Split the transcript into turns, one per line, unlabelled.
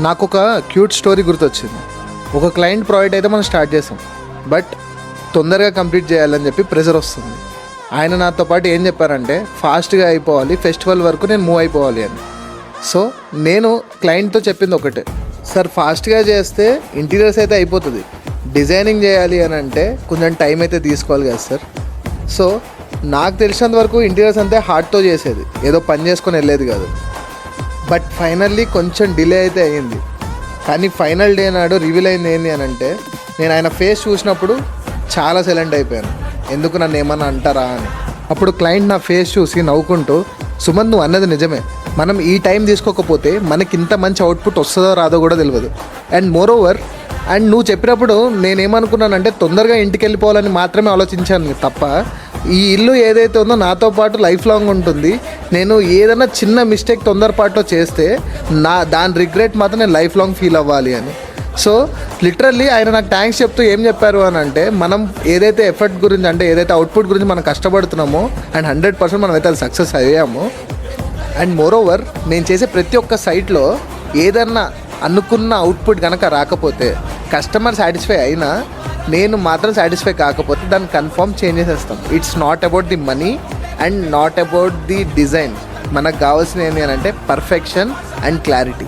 నాకు ఒక cute story గుర్తొచ్చింది. ఒక క్లయింట్ ప్రాజెక్ట్ అయితే మనం స్టార్ట్ చేసాం, బట్ తొందరగా కంప్లీట్ చేయాలని చెప్పి ప్రెషర్ వస్తుంది. ఆయన నాతో పాటు ఏం చెప్పారంటే ఫాస్ట్గా అయిపోవాలి, ఫెస్టివల్ వరకు నేను మూవ్ అయిపోవాలి అని. సో నేను క్లయింట్తో చెప్పింది ఒకటే, సార్ ఫాస్ట్గా చేస్తే ఇంటీరియర్స్ అయితే అయిపోతుంది, డిజైనింగ్ చేయాలి అని అంటే కొంచెం టైం అయితే తీసుకోవాలి కదా సార్. సో నాకు తెలిసినంత వరకు ఇంటీరియర్స్ అంతే హార్ట్తో చేసేది, ఏదో పని చేసుకొని వెళ్ళేది కాదు. బట్ ఫైనల్లీ కొంచెం డిలే అయితే అయ్యింది. కానీ ఫైనల్ డే నాడు రివీల్ అయింది ఏంటి అని అంటే, నేను ఆయన ఫేస్ చూసినప్పుడు చాలా సైలెంట్ అయిపోయాను, ఎందుకు నన్ను ఏమన్నా అంటారా అని. అప్పుడు క్లయింట్ నా ఫేస్ చూసి నవ్వుకుంటూ, సుమంత్ నువ్వు అన్నది నిజమే, మనం ఈ టైం తీసుకోకపోతే మనకి ఇంత మంచి అవుట్పుట్ వస్తుందో రాదో కూడా తెలియదు. అండ్ మోర్ ఓవర్ నువ్వు చెప్పినప్పుడు నేనేమనుకున్నానంటే తొందరగా ఇంటికి వెళ్ళిపోవాలని మాత్రమే ఆలోచించాను తప్ప, ఈ ఇల్లు ఏదైతే ఉందో నాతో పాటు లైఫ్ లాంగ్ ఉంటుంది. నేను ఏదైనా చిన్న మిస్టేక్ తొందరపాటులో చేస్తే దాని రిగ్రెట్ మాత్రం నేను లైఫ్ లాంగ్ ఫీల్ అవ్వాలి అని. సో లిటరల్లీ ఆయన నాకు థ్యాంక్స్ చెప్తూ ఏం చెప్పారు అని అంటే, మనం ఏదైతే ఎఫర్ట్ గురించి అంటే ఏదైతే అవుట్పుట్ గురించి మనం కష్టపడుతున్నామో అండ్ 100% మనం అయితే అది సక్సెస్ అయ్యాము. అండ్ మోర్ ఓవర్ నేను చేసే ప్రతి ఒక్క సైట్లో ఏదన్నా అనుకున్న అవుట్పుట్ కనుక రాకపోతే, కస్టమర్ సాటిస్ఫై అయినా నేను మాత్రం సాటిస్ఫై కాకపోతే దాన్ని కన్ఫర్మ్ చేంజ్ చేసేస్తాం. It's not about the money and not about the design. మనకు కావాల్సిన ఏంటి అని అంటే పర్ఫెక్షన్ అండ్ క్లారిటీ.